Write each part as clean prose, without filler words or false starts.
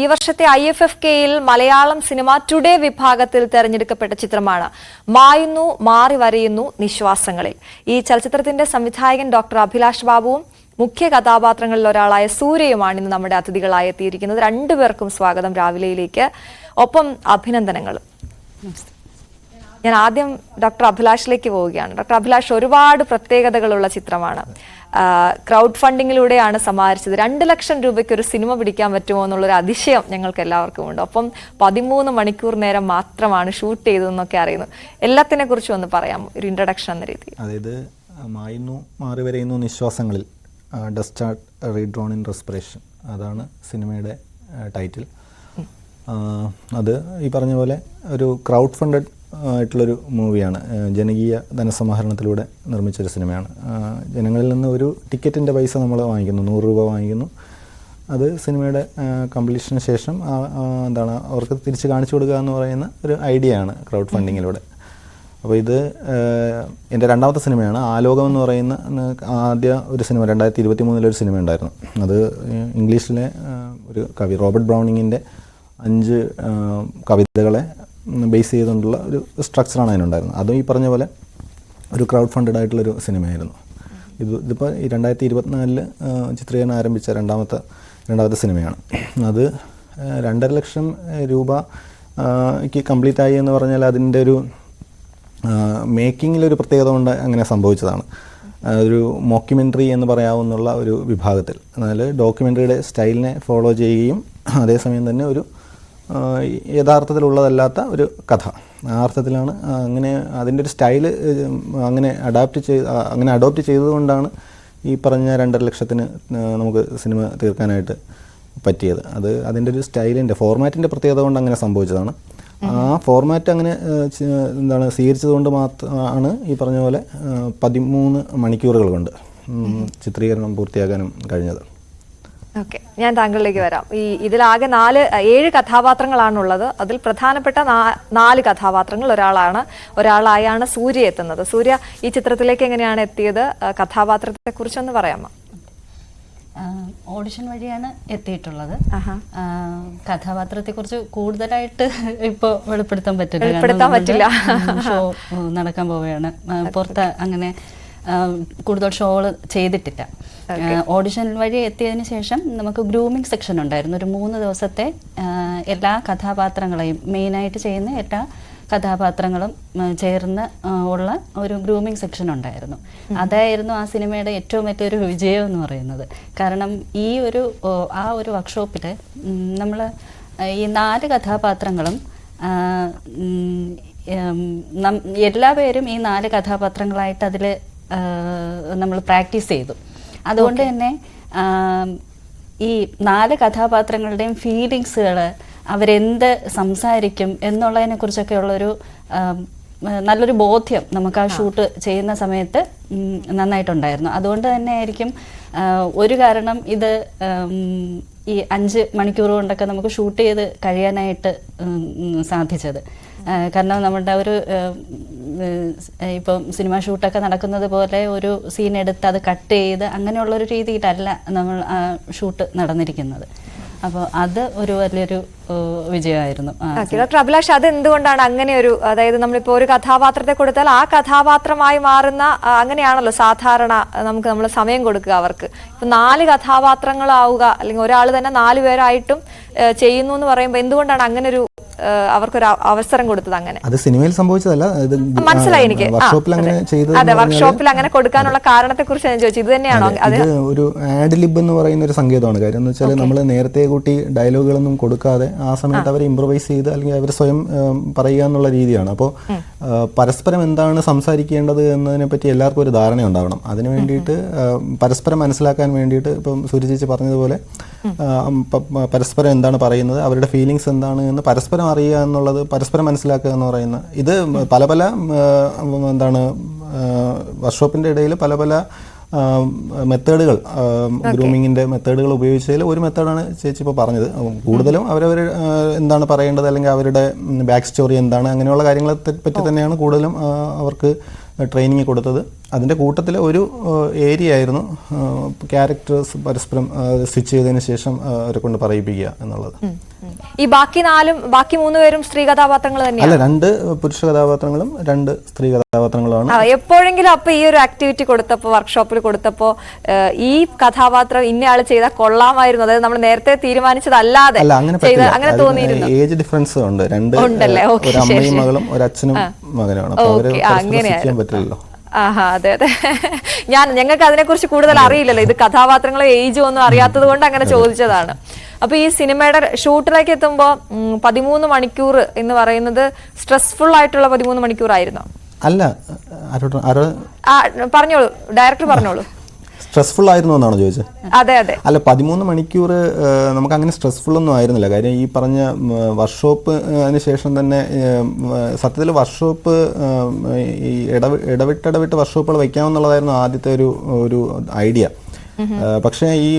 ഈ വർഷത്തെ IFFKയിൽ Malayalam cinema today വിഭാഗത്തിൽ തെരഞ്ഞെടുക്കപ്പെട്ട ചിത്രമാണ് മായുന്നു മാറി വരയുന്നു നിശ്വാസങ്ങളിൽ. ഈ ചലച്ചിത്രത്തിന്റെ സംവിധായകൻ ഡോക്ടർ അഭിലാഷ് ബാബുവും മുഖ്യ കഥാപാത്രങ്ങളിൽ ഒരാളായ സൂര്യയുമാണ് ഇന്ന് നമ്മുടെ അതിഥികളായി എത്തിയിരിക്കുന്നത്. രണ്ടുപേർക്കും സ്വാഗതം രാവിലെയിലേക്ക്. ഒപ്പം അഭിനന്ദനങ്ങളും. ഞാൻ ആദ്യം ഡോക്ടർ അഭിലാഷിലേക്ക് പോവുകയാണ്. ഡോക്ടർ അഭിലാഷ്, ഒരുപാട് പ്രത്യേകതകളുള്ള ചിത്രമാണ്. ക്രൗഡ് ഫണ്ടിങ്ങിലൂടെയാണ് സമാഹരിച്ചത്. 2 ലക്ഷം രൂപയ്ക്ക് ഒരു സിനിമ പിടിക്കാൻ പറ്റുമോ എന്നുള്ളൊരു അതിശയം ഞങ്ങൾക്ക് എല്ലാവർക്കും ഉണ്ട്. ഒപ്പം 13 മണിക്കൂർ നേരം മാത്രമാണ് ഷൂട്ട് ചെയ്തതെന്നൊക്കെ അറിയുന്നു. എല്ലാത്തിനെ കുറിച്ചും ഒന്ന് പറയാം, ഒരു ഇൻട്രഡക്ഷൻ എന്ന രീതിയിൽ. അതായത് മായുന്നു മാറി വരയുന്നു നിശ്വാസങ്ങളിൽ, ഡസ്റ്റ് ആർട്ട് റീഡ്രോൺ ഇൻ റെസ്പിറേഷൻ, അതാണ് സിനിമയുടെ ടൈറ്റിൽ. അത് ഈ പറഞ്ഞ പോലെ ഒരു ക്രൗഡ് ഫണ്ടഡ് ആയിട്ടുള്ളൊരു മൂവിയാണ്. ജനകീയ ധനസമാഹരണത്തിലൂടെ നിർമ്മിച്ചൊരു സിനിമയാണ്. ജനങ്ങളിൽ നിന്ന് ഒരു ടിക്കറ്റിൻ്റെ പൈസ നമ്മൾ വാങ്ങിക്കുന്നു, 100 രൂപ വാങ്ങിക്കുന്നു. അത് സിനിമയുടെ കംപ്ലീഷന് ശേഷം എന്താണ് അവർക്ക് തിരിച്ച് കാണിച്ചു കൊടുക്കുക എന്ന് പറയുന്ന ഒരു ഐഡിയ ആണ് ക്രൗഡ് ഫണ്ടിങ്ങിലൂടെ. അപ്പോൾ ഇത് എൻ്റെ രണ്ടാമത്തെ സിനിമയാണ്. ആലോകം എന്ന് പറയുന്ന ആദ്യ ഒരു സിനിമ 2023 സിനിമ ഉണ്ടായിരുന്നു. അത് ഇംഗ്ലീഷിലെ ഒരു കവി റോബർട്ട് ബ്രൗണിങ്ങിൻ്റെ 5 കവിതകളെ ബേസ് ചെയ്തുകൊണ്ടുള്ള ഒരു സ്ട്രക്ചറാണ് അതിനുണ്ടായിരുന്നത്. അതും ഈ പറഞ്ഞ പോലെ ഒരു ക്രൗഡ് ഫണ്ടഡ് ആയിട്ടുള്ളൊരു സിനിമയായിരുന്നു. ഇതിപ്പോൾ ഈ 2024 ചിത്രീകരണം ആരംഭിച്ച രണ്ടാമത്തെ സിനിമയാണ്. അത് 2.5 ലക്ഷം രൂപയ്ക്ക് കംപ്ലീറ്റ് ആയി എന്ന് പറഞ്ഞാൽ അതിൻ്റെ ഒരു മേക്കിങ്ങിലൊരു പ്രത്യേകത കൊണ്ട് അങ്ങനെ സംഭവിച്ചതാണ്. ഒരു മോക്യുമെൻ്ററി എന്ന് പറയാവുന്നുള്ള ഒരു വിഭാഗത്തിൽ, എന്നാൽ ഡോക്യുമെൻ്ററിയുടെ സ്റ്റൈലിനെ ഫോളോ ചെയ്യുകയും അതേസമയം തന്നെ ഒരു യഥാർത്ഥത്തിലുള്ളതല്ലാത്ത ഒരു കഥ, ആ അർത്ഥത്തിലാണ്. അങ്ങനെ അതിൻ്റെ ഒരു സ്റ്റൈല് അങ്ങനെ അഡോപ്റ്റ് ചെയ്തതുകൊണ്ടാണ് ഈ പറഞ്ഞ 2.5 ലക്ഷത്തിന് നമുക്ക് സിനിമ തീർക്കാനായിട്ട് പറ്റിയത്. അത് അതിൻ്റെ ഒരു സ്റ്റൈലിൻ്റെ ഫോർമാറ്റിൻ്റെ പ്രത്യേകത കൊണ്ട് അങ്ങനെ സംഭവിച്ചതാണ്. ആ ഫോർമാറ്റ് അങ്ങനെ സ്വീകരിച്ചത് കൊണ്ട് മാത്രമാണ് ഈ പറഞ്ഞ പോലെ 13 മണിക്കൂറുകൾ കൊണ്ട് ചിത്രീകരണം പൂർത്തിയാക്കാനും കഴിഞ്ഞത്. ഓക്കെ, ഞാൻ താങ്കളിലേക്ക് വരാം. ഇതിലാകെ 7 കഥാപാത്രങ്ങളാണുള്ളത്. അതിൽ പ്രധാനപ്പെട്ട 4 കഥാപാത്രങ്ങൾ ഒരാളായാണ് സൂര്യ എത്തുന്നത്. സൂര്യ ഈ ചിത്രത്തിലേക്ക് എങ്ങനെയാണ് എത്തിയത്? കഥാപാത്രത്തെ കുറിച്ചൊന്ന് പറയാമോ? ഓഡിഷൻ വഴിയാണ് എത്തിയിട്ടുള്ളത്. കഥാപാത്രത്തെ കുറിച്ച് കൂടുതലായിട്ട് ഇപ്പോൾ വെളിപ്പെടുത്താൻ പറ്റില്ല. ഷോ നടക്കാൻ പോവുകയാണ്. പുറത്ത് അങ്ങനെ കൂടുതൽ ഷോകൾ ചെയ്തിട്ടില്ല. ഓഡിഷൻ വഴി എത്തിയതിന് ശേഷം നമുക്ക് ഗ്രൂമിംഗ് സെക്ഷൻ ഉണ്ടായിരുന്നു. ഒരു 3 ദിവസത്തെ എല്ലാ കഥാപാത്രങ്ങളെയും മെയിനായിട്ട് ചെയ്യുന്ന എല്ലാ കഥാപാത്രങ്ങളും ചേർന്ന് ഉള്ള ഒരു ഗ്രൂമിംഗ് സെക്ഷൻ ഉണ്ടായിരുന്നു. അതായിരുന്നു ആ സിനിമയുടെ ഏറ്റവും വലിയൊരു വിജയം എന്ന് പറയുന്നത്. കാരണം ആ ഒരു വർക്ക്ഷോപ്പിൽ നമ്മൾ ഈ 4 കഥാപാത്രങ്ങളും എല്ലാവരും ഈ 4 കഥാപാത്രങ്ങളായിട്ട് അതിൽ നമ്മൾ പ്രാക്ടീസ് ചെയ്തു. അതുകൊണ്ട് തന്നെ ഈ 4 കഥാപാത്രങ്ങളുടെയും ഫീലിങ്സുകൾ, അവരെന്ത് സംസാരിക്കും എന്നുള്ളതിനെ കുറിച്ചൊക്കെയുള്ളൊരു നല്ലൊരു ബോധ്യം നമുക്ക് ആ ഷൂട്ട് ചെയ്യുന്ന സമയത്ത് നന്നായിട്ടുണ്ടായിരുന്നു. അതുകൊണ്ട് തന്നെ ആയിരിക്കും ഒരു കാരണം ഇത് ഈ 5 മണിക്കൂർ കൊണ്ടൊക്കെ നമുക്ക് ഷൂട്ട് ചെയ്ത് കഴിയാനായിട്ട് സാധിച്ചത്. കാരണം നമ്മുടെ ഒരു ഇപ്പം സിനിമ ഷൂട്ടൊക്കെ നടക്കുന്നത് പോലെ ഒരു സീൻ എടുത്ത് അത് കട്ട് ചെയ്ത് അങ്ങനെയുള്ളൊരു രീതിയിലല്ല നമ്മൾ ഷൂട്ട് നടന്നിരിക്കുന്നത്. അപ്പോൾ അത് ഒരു വലിയൊരു വിജയമായിരുന്നു. ഡോക്ടർ അഭിലാഷ്, അത് എന്തുകൊണ്ടാണ് അങ്ങനെ ഒരു, അതായത് നമ്മളിപ്പോൾ ഒരു കഥാപാത്രത്തെ കൊടുത്താൽ ആ കഥാപാത്രമായി മാറുന്ന, അങ്ങനെയാണല്ലോ സാധാരണ നമ്മൾ സമയം കൊടുക്കുക അവർക്ക്. ഇപ്പൊ 4 കഥാപാത്രങ്ങളാവുക, അല്ലെങ്കിൽ ഒരാൾ തന്നെ 4 പേരായിട്ടും ചെയ്യുന്നു എന്ന് പറയുമ്പോൾ എന്തുകൊണ്ടാണ് അങ്ങനെ ഒരു അവർക്കൊരു അവസരം കൊടുത്തത്? അങ്ങനെ അത് സിനിമയിൽ സംഭവിച്ചതല്ല, മനസ്സിലായി എനിക്ക്. അതെ, വർക്ക്ഷോപ്പിൽ അങ്ങനെ കൊടുക്കാനുള്ള കാരണത്തെ കുറിച്ച് ഞാൻ ചോദിച്ചു. ഇത് തന്നെയാണോ? ഇത് ഒരു ആഡ് ലിബ് എന്ന് പറയുന്ന ഒരു സങ്കേതമാണ്. കാര്യം എന്ന് വെച്ചാൽ നമ്മൾ നേരത്തെ കൂട്ടി ഡയലോഗുകളൊന്നും കൊടുക്കാതെ ആ സമയത്ത് അവർ ഇംപ്രവൈസ് ചെയ്ത് അല്ലെങ്കിൽ അവർ സ്വയം പറയുക എന്നുള്ള രീതിയാണ്. അപ്പോൾ പരസ്പരം എന്താണ് സംസാരിക്കേണ്ടത് എന്നതിനെ പറ്റി എല്ലാവർക്കും ഒരു ധാരണ ഉണ്ടാവണം. അതിനു വേണ്ടിയിട്ട് പരസ്പരം മനസ്സിലാക്കാൻ വേണ്ടിയിട്ട് ഇപ്പം സൂര്യചേച്ചി പറഞ്ഞതുപോലെ പരസ്പരം എന്താണ് പറയുന്നത്, അവരുടെ ഫീലിങ്സ് എന്താണ് എന്ന് പരസ്പരം അറിയുക എന്നുള്ളത്, പരസ്പരം മനസ്സിലാക്കുക എന്ന് പറയുന്ന ഇത് പല വർക്ക്ഷോപ്പിൻ്റെ ഇടയിൽ പല മെത്തേഡുകൾ, ഗ്രൂമിങ്ങിൻ്റെ മെത്തേഡുകൾ ഉപയോഗിച്ചതിൽ ഒരു മെത്തേഡാണ് ചേച്ചി ഇപ്പോൾ പറഞ്ഞത്. കൂടുതലും അവരവർ എന്താണ് പറയേണ്ടത്, അല്ലെങ്കിൽ അവരുടെ ബാക്ക് സ്റ്റോറി എന്താണ്, അങ്ങനെയുള്ള കാര്യങ്ങളെ പറ്റി തന്നെയാണ് കൂടുതലും അവർക്ക് ട്രെയിനിങ് കൊടുത്തത്. അതിൻ്റെ കൂട്ടത്തിൽ ഒരു ഏരിയ ആയിരുന്നു ക്യാരക്ടേഴ്സ് പരസ്പരം സ്വിച്ച് ചെയ്തതിന് ശേഷം അവരെ കൊണ്ട് പറയിപ്പിക്കുക എന്നുള്ളത്. ഈ ബാക്കി 3 പേരും സ്ത്രീ കഥാപാത്രങ്ങൾ തന്നെയാണ്? അല്ല, 2 പുരുഷ കഥാപാത്രങ്ങളും 2 സ്ത്രീ കഥാപാത്രങ്ങളുമാണ്. എപ്പോഴെങ്കിലും അപ്പൊ ഈ ഒരു ആക്ടിവിറ്റി കൊടുത്തപ്പോ, വർക്ക്ഷോപ്പിൽ കൊടുത്തപ്പോ ഈ കഥാപാത്രം ഇന്നയാൾ ചെയ്താൽ കൊള്ളാമായിരുന്നു, അതായത് നമ്മൾ നേരത്തെ തീരുമാനിച്ചതല്ലാതെ അങ്ങനെ തോന്നിയിരുന്നു? ഏജ് ഡിഫറൻസ് ഉണ്ട്, 2 ഒരു അമ്മയും മകളും ഒരു അച്ഛനും മകനുമാണ്. അപ്പൊ അവരെ പരസ്പരം പറ്റില്ലല്ലോ. ആഹാ, അതെ അതെ. ഞങ്ങൾക്ക് അതിനെക്കുറിച്ച് കൂടുതൽ അറിയില്ലല്ലോ, ഇത് കഥാപാത്രങ്ങളെ ഏജും ഒന്നും അറിയാത്തത് കൊണ്ട് അങ്ങനെ ചോദിച്ചതാണ്. അപ്പൊ ഈ സിനിമയുടെ ഷൂട്ടിലേക്ക് എത്തുമ്പോൾ 13 മണിക്കൂർ എന്ന് പറയുന്നത് സ്ട്രെസ്ഫുൾ ആയിട്ടുള്ള 13 മണിക്കൂർ ആയിരുന്നോ? അല്ല, പറഞ്ഞോളൂ, ഡയറക്ടർ പറഞ്ഞോളൂ. സ്ട്രെസ്ഫുൾ ആയിരുന്നു എന്നാണോ ചോദിച്ചത്? അതെ അതെ. അല്ല, 13 മണിക്കൂർ നമുക്ക് അങ്ങനെ സ്ട്രെസ്ഫുൾ ഒന്നും ആയിരുന്നില്ല. കാര്യം ഈ പറഞ്ഞ വർക്ക്ഷോപ്പ് അതിന് ശേഷം തന്നെ സത്യത്തിൽ വർക്ക്ഷോപ്പ് ഈ ഇടവിട്ട് വർക്ക്ഷോപ്പുകൾ വയ്ക്കാമെന്നുള്ളതായിരുന്നു ആദ്യത്തെ ഒരു ഐഡിയ. പക്ഷേ ഈ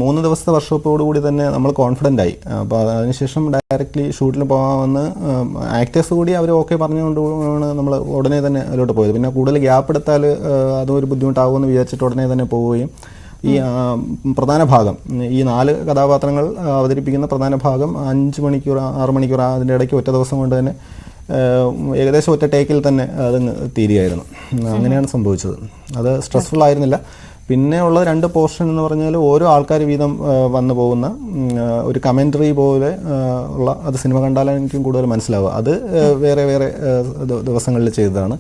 3 ദിവസത്തെ വർക്ക്ഷോപ്പോട് കൂടി തന്നെ നമ്മൾ കോൺഫിഡൻ്റ് ആയി. അപ്പോൾ അതിനുശേഷം ഡയറക്റ്റ്ലി ഷൂട്ടിൽ പോകാമെന്ന് ആക്ടേഴ്സ് കൂടി അവർ ഓക്കെ പറഞ്ഞുകൊണ്ടാണ് നമ്മൾ ഉടനെ തന്നെ അതിലോട്ട് പോയത്. പിന്നെ കൂടുതൽ ഗ്യാപ്പ് എടുത്താൽ അതും ഒരു ബുദ്ധിമുട്ടാകുമെന്ന് വിചാരിച്ചിട്ട് ഉടനെ തന്നെ പോവുകയും ഈ പ്രധാന ഭാഗം, ഈ 4 കഥാപാത്രങ്ങൾ അവതരിപ്പിക്കുന്ന പ്രധാന ഭാഗം 5 മണിക്കൂർ 6 മണിക്കൂർ അതിൻ്റെ ഇടയ്ക്ക് ഒറ്റ ദിവസം കൊണ്ട് തന്നെ ഏകദേശം ഒറ്റ ടേക്കിൽ തന്നെ അത് തീരുകയായിരുന്നു. അങ്ങനെയാണ് സംഭവിച്ചത്. അത് സ്ട്രെസ്ഫുൾ ആയിരുന്നില്ല. പിന്നെ ഉള്ള 2 പോർഷൻ എന്ന് പറഞ്ഞാൽ ഓരോ ആൾക്കാർ വീതം വന്നു പോകുന്ന ഒരു കമൻട്രി പോലെ ഉള്ള, അത് സിനിമ കണ്ടാലും എനിക്കും കൂടുതൽ മനസ്സിലാവുക. അത് വേറെ വേറെ ദിവസങ്ങളിൽ ചെയ്തതാണ്.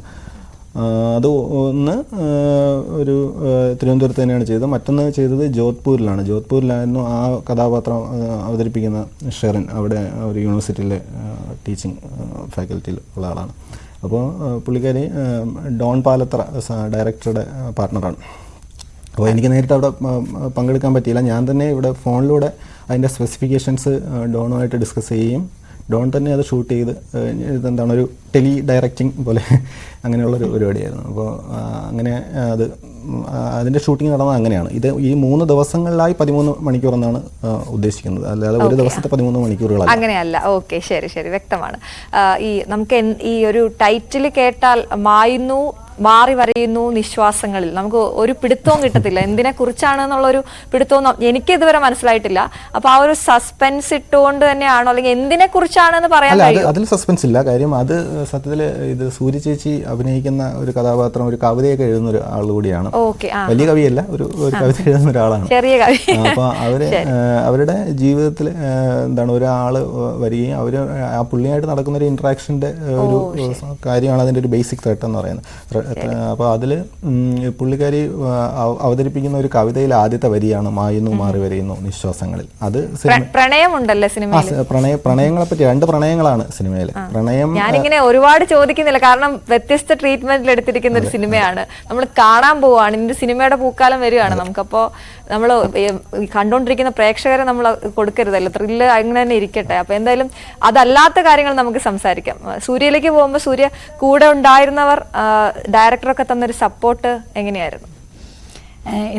അത് ഒന്ന് ഒരു തിരുവനന്തപുരത്ത് തന്നെയാണ് ചെയ്തത്. മറ്റൊന്ന് ചെയ്തത് ജോധ്പൂരിലായിരുന്നു ആ കഥാപാത്രം അവതരിപ്പിക്കുന്ന ഷെറിൻ. അവിടെ ഒരു യൂണിവേഴ്സിറ്റിയിലെ ടീച്ചിങ് ഫാക്കൽറ്റിയിൽ ഉള്ള ആളാണ്. അപ്പോൾ പുള്ളിക്കാരി ഡോൺ പാലത്ര ഡയറക്ടറുടെ പാർട്ട്ണറാണ്. അപ്പോൾ എനിക്ക് നേരിട്ട് അവിടെ പങ്കെടുക്കാൻ പറ്റിയില്ല. ഞാൻ തന്നെ ഇവിടെ ഫോണിലൂടെ അതിൻ്റെ സ്പെസിഫിക്കേഷൻസ് ഡോണുമായിട്ട് ഡിസ്കസ് ചെയ്യുകയും ഡോൺ തന്നെ അത് ഷൂട്ട് ചെയ്ത് ഇതെന്താണ് ഒരു ടെലി ഡയറക്റ്റിംഗ് പോലെ അങ്ങനെയുള്ളൊരു പരിപാടിയായിരുന്നു. അപ്പോൾ അങ്ങനെ അതിൻ്റെ ഷൂട്ടിംഗ് നടന്നത് അങ്ങനെയാണ്. ഇത് ഈ 3 ദിവസങ്ങളിലായി 13 മണിക്കൂർ എന്നാണ് ഉദ്ദേശിക്കുന്നത്, അല്ലാതെ ഒരു ദിവസത്തെ 13 മണിക്കൂറുകൾ അങ്ങനെയല്ല. ഓക്കെ, ശരി ശരി, വ്യക്തമാണ്. നമുക്ക് ഈ ഒരു ടൈറ്റിൽ കേട്ടാൽ മായുന്നു, മാറി വരയുന്നു നിശ്വാസങ്ങളിൽ, നമുക്ക് ഒരു പിടുത്തവും കിട്ടത്തില്ല. എന്തിനെ കുറിച്ചാണെന്നുള്ളൊരു പിടുത്തവും എനിക്ക് ഇതുവരെ മനസ്സിലായിട്ടില്ല. അപ്പൊ ആ ഒരു സസ്പെൻസ് ഇട്ടുകൊണ്ട് തന്നെയാണോ, അല്ലെങ്കിൽ എന്തിനെ കുറിച്ചാണെന്ന് പറയാൻ കഴിയും? അതിൽ സസ്പെൻസ് ഇല്ല. കാര്യം അത് സത്യത്തിൽ ഇത് സൂര്യ ചേച്ചി അഭിനയിക്കുന്ന ഒരു കഥാപാത്രം ഒരു കവിതയൊക്കെ എഴുതുന്ന ഒരു ആൾ കൂടിയാണ്. വലിയ കവിയല്ല, ഒരു കവിത എഴുതുന്ന ഒരാളാണ്, ചെറിയ കവി. അപ്പൊ അവരുടെ ജീവിതത്തിൽ എന്താണ് ഒരാൾ വരികയും അവർ ആ പുള്ളിയായിട്ട് നടക്കുന്ന ഒരു ഇന്ററാക്ഷന്റെ ഒരു കാര്യമാണ് അതിന്റെ ഒരു ബേസിക് ത്രെട്ട് എന്ന് പറയുന്നത്. അപ്പോൾ അതിൽ പുള്ളിക്കാരി അവതരിപ്പിക്കുന്ന ഒരു കവിതയിൽ ആദ്യത്തെ വരിയാണ് മായുന്നു മാറി വരയുന്നു നിശ്വാസങ്ങളിൽ. അത് പ്രണയമുണ്ടല്ലേ സിനിമയിൽ? പ്രണയങ്ങളെ പറ്റി 2 പ്രണയങ്ങളാണ് സിനിമയിൽ. പ്രണയം ഞാനിങ്ങനെ ഒരുപാട് ചോദിക്കുന്നില്ല, കാരണം വ്യത്യസ്ത ട്രീറ്റ്മെന്റിൽ എടുത്തിരിക്കുന്ന ഒരു സിനിമയാണ്. നമ്മൾ കാണാൻ പോവാണ്, ഇന്ന് സിനിമയുടെ പൂക്കാലം വരികയാണ്. നമുക്കപ്പോൾ നമ്മൾ കണ്ടുകൊണ്ടിരിക്കുന്ന പ്രേക്ഷകരെ നമ്മൾ കൊടുക്കരുതല്ലോ, ത്രില്ല് അങ്ങനെ തന്നെ ഇരിക്കട്ടെ. അപ്പൊ എന്തായാലും അതല്ലാത്ത കാര്യങ്ങൾ നമുക്ക് സംസാരിക്കാം. സൂര്യയിലേക്ക് പോകുമ്പോൾ സൂര്യ കൂടെ ഉണ്ടായിരുന്നവർ, ഡയറക്ടറൊക്കെ തന്നൊരു സപ്പോർട്ട് എങ്ങനെയായിരുന്നു?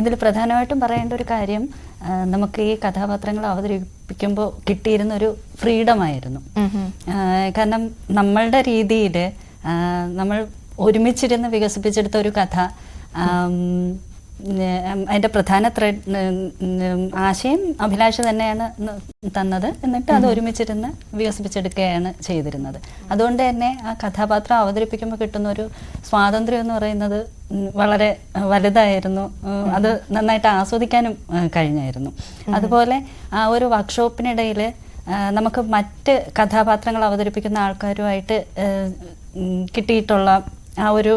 ഇതിൽ പ്രധാനമായിട്ടും പറയേണ്ട ഒരു കാര്യം, നമുക്ക് ഈ കഥാപാത്രങ്ങൾ അവതരിപ്പിക്കുമ്പോൾ കിട്ടിയിരുന്ന ഒരു ഫ്രീഡമായിരുന്നു. കാരണം നമ്മളുടെ രീതിയിൽ നമ്മൾ ഒരുമിച്ചിരുന്ന് വികസിപ്പിച്ചെടുത്ത ഒരു കഥ, അതിൻ്റെ പ്രധാന ആശയം അഭിലാഷ് തന്നെയാണ് തന്നത്. എന്നിട്ട് അത് ഒരുമിച്ചിരുന്ന് വികസിപ്പിച്ചെടുക്കുകയാണ് ചെയ്തിരുന്നത്. അതുകൊണ്ട് തന്നെ ആ കഥാപാത്രം അവതരിപ്പിക്കുമ്പോൾ കിട്ടുന്ന ഒരു സ്വാതന്ത്ര്യം എന്ന് പറയുന്നത് വളരെ വലുതായിരുന്നു. അത് നന്നായിട്ട് ആസ്വദിക്കാനും കഴിഞ്ഞായിരുന്നു. അതുപോലെ ആ ഒരു വർക്ക്ഷോപ്പിനിടയിൽ നമുക്ക് മറ്റ് കഥാപാത്രങ്ങൾ അവതരിപ്പിക്കുന്ന ആൾക്കാരുമായിട്ട് കിട്ടിയിട്ടുള്ള ആ ഒരു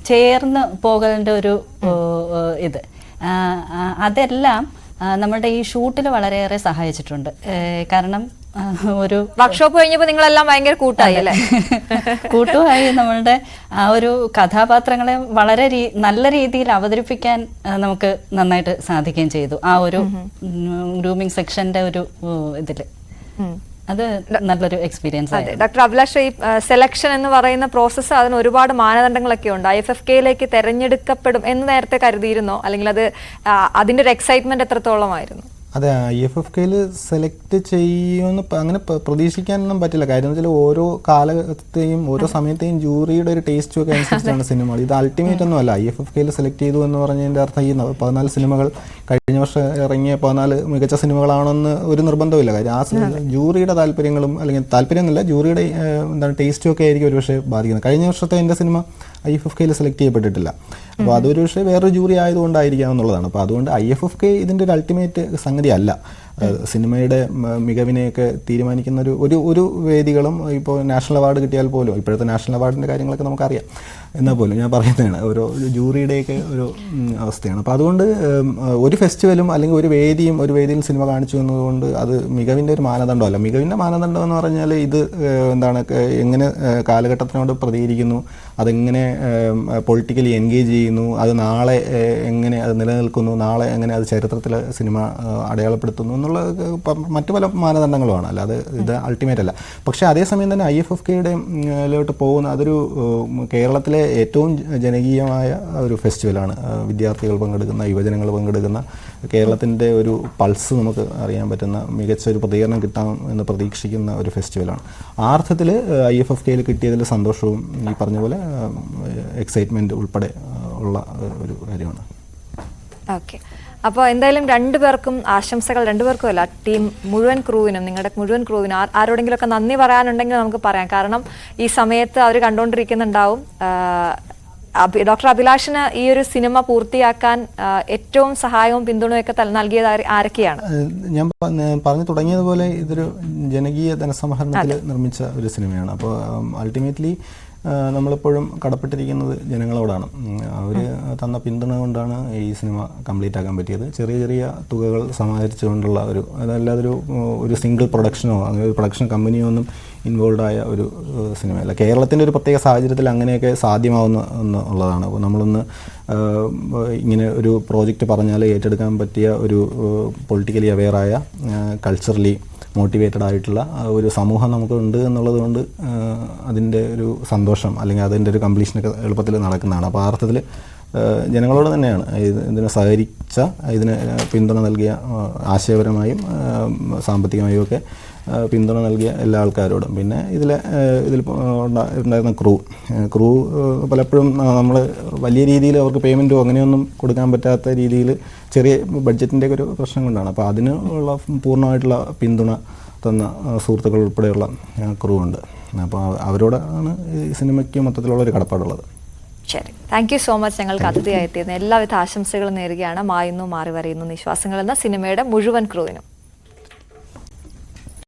ചേർന്ന് പോകേണ്ട ഒരു ഇത്, അതെല്ലാം നമ്മുടെ ഈ ഷൂട്ടിൽ വളരെയേറെ സഹായിച്ചിട്ടുണ്ട്. കാരണം ഒരു വർക്ക്ഷോപ്പ് കഴിഞ്ഞപ്പോൾ നിങ്ങളെല്ലാം ഭയങ്കര കൂട്ടായി അല്ലേ? കൂട്ടുമായി നമ്മളുടെ ആ ഒരു കഥാപാത്രങ്ങളെ വളരെ നല്ല രീതിയിൽ അവതരിപ്പിക്കാൻ നമുക്ക് നന്നായിട്ട് സാധിക്കുകയും ചെയ്തു. ആ ഒരു ഗ്രൂമിംഗ് സെക്ഷന്റെ ഒരു ഇതില് അത് നല്ലൊരു എക്സ്പീരിയൻസ് ആയിരുന്നു. ഡോക്ടർ അഭിലാഷ്, ഈ സെലക്ഷൻ എന്ന് പറയുന്ന പ്രോസസ്സ്, അതിന് ഒരുപാട് മാനദണ്ഡങ്ങളൊക്കെ ഉണ്ട്. IFFK തെരഞ്ഞെടുക്കപ്പെടും എന്ന് നേരത്തെ കരുതിയിരുന്നോ, അല്ലെങ്കിൽ അതിന്റെ ഒരു എക്സൈറ്റ്മെന്റ് എത്രത്തോളമായിരുന്നു? അതെ, IFFKയിൽ സെലക്ട് ചെയ്യുമെന്ന് അങ്ങനെ പ്രതീക്ഷിക്കാനൊന്നും പറ്റില്ല. കാര്യം എന്ന് വെച്ചാൽ ഓരോ കാലത്തെയും ഓരോ സമയത്തെയും ജൂറിയുടെ ഒരു ടേസ്റ്റും ഒക്കെ അനുസരിച്ചാണ് സിനിമകൾ. ഇത് അൾട്ടിമേറ്റ് ഒന്നും അല്ല. IFFKയിൽ സെലക്ട് ചെയ്തു എന്ന് പറഞ്ഞതിൻ്റെ അർത്ഥം ഈ 14 സിനിമകൾ കഴിഞ്ഞ വർഷം ഇറങ്ങിയ 14 മികച്ച സിനിമകളാണെന്ന് ഒരു നിർബന്ധമില്ല. കാര്യം ആ ജൂറിയുടെ താല്പര്യങ്ങളും അല്ലെങ്കിൽ താല്പര്യമൊന്നുമില്ല, ജൂറിയുടെ എന്താണ് ടേസ്റ്റും ഒക്കെ ആയിരിക്കും ഒരുപക്ഷെ ബാധിക്കുന്നത്. കഴിഞ്ഞ വർഷത്തെ എൻ്റെ സിനിമ IFFKയിൽ സെലക്ട് ചെയ്യപ്പെട്ടിട്ടില്ല. അപ്പോൾ അതൊരു പക്ഷേ വേറൊരു ജൂറി ആയതുകൊണ്ടായിരിക്കാം എന്നുള്ളതാണ്. അപ്പോൾ അതുകൊണ്ട് IFFK ഇതിൻ്റെ ഒരു അൾട്ടിമേറ്റ് സംഗതി അല്ല. സിനിമയുടെ മികവിനെയൊക്കെ തീരുമാനിക്കുന്ന ഒരു വേദികളും ഇപ്പോൾ നാഷണൽ അവാർഡ് കിട്ടിയാൽ പോലും, ഇപ്പോഴത്തെ നാഷണൽ അവാർഡിൻ്റെ കാര്യങ്ങളൊക്കെ നമുക്കറിയാം, എന്നാൽ പോലും ഞാൻ പറയുന്നതാണ് ഒരു ജൂറിയുടെയൊക്കെ ഒരു അവസ്ഥയാണ്. അപ്പോൾ അതുകൊണ്ട് ഒരു ഫെസ്റ്റിവലും അല്ലെങ്കിൽ ഒരു വേദിയിൽ സിനിമ കാണിച്ചു എന്നതുകൊണ്ട് അത് മികവിൻ്റെ ഒരു മാനദണ്ഡമല്ല. മികവിൻ്റെ മാനദണ്ഡം എന്ന് പറഞ്ഞാൽ ഇത് എന്താണ്, എങ്ങനെ കാലഘട്ടത്തിനോട് പ്രതികരിക്കുന്നു, അതെങ്ങനെ പൊളിറ്റിക്കലി എൻഗേജ് ചെയ്യുന്നു, അത് നാളെ എങ്ങനെ അത് നിലനിൽക്കുന്നു, നാളെ എങ്ങനെ അത് ചരിത്രത്തിൽ സിനിമ അടയാളപ്പെടുത്തുന്നു എന്നുള്ള മറ്റു പല മാനദണ്ഡങ്ങളുമാണ്. അല്ലാതെ ഇത് അൾട്ടിമേറ്റ് അല്ല. പക്ഷേ അതേസമയം തന്നെ IFFKയുടെ ലോട്ട് പോകുന്ന അതൊരു കേരളത്തിലെ ഏറ്റവും ജനകീയമായ ഒരു ഫെസ്റ്റിവലാണ്. വിദ്യാർത്ഥികൾ പങ്കെടുക്കുന്ന, യുവജനങ്ങൾ പങ്കെടുക്കുന്ന, കേരളത്തിൻ്റെ ഒരു പൾസ് നമുക്ക് അറിയാൻ പറ്റുന്ന, മികച്ച ഒരു പ്രതികരണം കിട്ടാം എന്ന് പ്രതീക്ഷിക്കുന്ന ഒരു ഫെസ്റ്റിവലാണ്. ആ അർത്ഥത്തിൽ IFFKയിൽ കിട്ടിയതിൽ സന്തോഷവും ഈ പറഞ്ഞ പോലെ എക്സൈറ്റ്മെൻറ്റ് ഉൾപ്പെടെ ഉള്ള ഒരു കാര്യമാണ്. ഓക്കെ, അപ്പോൾ എന്തായാലും രണ്ടുപേർക്കും ആശംസകൾ. രണ്ടുപേർക്കും അല്ല, ടീം മുഴുവൻ ക്രൂവിനും, നിങ്ങളുടെ മുഴുവൻ ക്രൂവിനും ആരോടെങ്കിലുമൊക്കെ നന്ദി പറയാനുണ്ടെങ്കിൽ നമുക്ക് പറയാം. കാരണം ഈ സമയത്ത് അവർ കണ്ടുകൊണ്ടിരിക്കുന്നുണ്ടാവും. ഡോക്ടർ അഭിലാഷിന് ഈ ഒരു സിനിമ പൂർത്തിയാക്കാൻ ഏറ്റവും സഹായവും പിന്തുണയൊക്കെ നൽകിയത് ആരൊക്കെയാണ്? ഞാൻ പറഞ്ഞു തുടങ്ങിയതുപോലെ ഇതൊരു ജനകീയ ധനസമാഹരണത്തിൽ നിർമ്മിച്ച ഒരു സിനിമയാണ്. അപ്പോൾ അൾട്ടിമേറ്റ്ലി നമ്മളെപ്പോഴും കടപ്പെട്ടിരിക്കുന്നത് ജനങ്ങളോടാണ്. അവർ തന്ന പിന്തുണ കൊണ്ടാണ് ഈ സിനിമ കംപ്ലീറ്റ് ആക്കാൻ പറ്റിയത്. ചെറിയ ചെറിയ തുകകൾ സമാഹരിച്ചുകൊണ്ടുള്ള അതല്ലാതൊരു സിംഗിൾ പ്രൊഡക്ഷനോ അങ്ങനെ ഒരു പ്രൊഡക്ഷൻ കമ്പനിയോ ഒന്നും ഇൻവോൾവ് ആയ ഒരു സിനിമയല്ല. കേരളത്തിൻ്റെ ഒരു പ്രത്യേക സാഹചര്യത്തിൽ അങ്ങനെയൊക്കെ സാധ്യമാവുന്ന ഉള്ളതാണ്. അപ്പോൾ നമ്മളൊന്ന് ഇങ്ങനെ ഒരു പ്രോജക്റ്റ് പറഞ്ഞാൽ ഏറ്റെടുക്കാൻ പറ്റിയ ഒരു പൊളിറ്റിക്കലി അവെയറായ, കൾച്ചറലി മോട്ടിവേറ്റഡ് ആയിട്ടുള്ള ഒരു സമൂഹം നമുക്കുണ്ട് എന്നുള്ളത് കൊണ്ട് അതിൻ്റെ ഒരു സന്തോഷം അല്ലെങ്കിൽ അതിൻ്റെ ഒരു കംപ്ലീഷനൊക്കെ എളുപ്പത്തിൽ നടക്കുന്നതാണ്. അപ്പോൾ ആ അർത്ഥത്തിൽ ജനങ്ങളോട് തന്നെയാണ് ഇതിനെ സഹകരിച്ച, ഇതിന് പിന്തുണ നൽകിയ, ആശയപരമായും സാമ്പത്തികമായും ഒക്കെ പിന്തുണ നൽകിയ എല്ലാ ആൾക്കാരോടും. പിന്നെ ഇതിൽ ഉണ്ടായിരുന്ന ക്രൂ പലപ്പോഴും നമ്മൾ വലിയ രീതിയിൽ അവർക്ക് പേയ്മെൻറ്റോ അങ്ങനെയൊന്നും കൊടുക്കാൻ പറ്റാത്ത രീതിയിൽ ചെറിയ ബഡ്ജറ്റിൻ്റെ ഒരു പ്രശ്നം കൊണ്ടാണ്. അപ്പോൾ അതിനുള്ള പൂർണ്ണമായിട്ടുള്ള പിന്തുണ തന്ന സുഹൃത്തുക്കൾ ഉൾപ്പെടെയുള്ള ക്രൂ ഉണ്ട്. അപ്പോൾ അവരോടാണ് ഈ സിനിമയ്ക്ക് മൊത്തത്തിലുള്ള ഒരു കടപ്പാടുള്ളത്. ശരി, താങ്ക് യു സോ മച്ച്. ഞങ്ങൾക്ക് അതിഥിയായി എത്തിയത് എല്ലാവിധ ആശംസകളും നേരുകയാണ് മായുന്നു മാറി വരയുന്നു നിശ്വാസങ്ങൾ എന്ന സിനിമയുടെ മുഴുവൻ ക്രൂവിനും.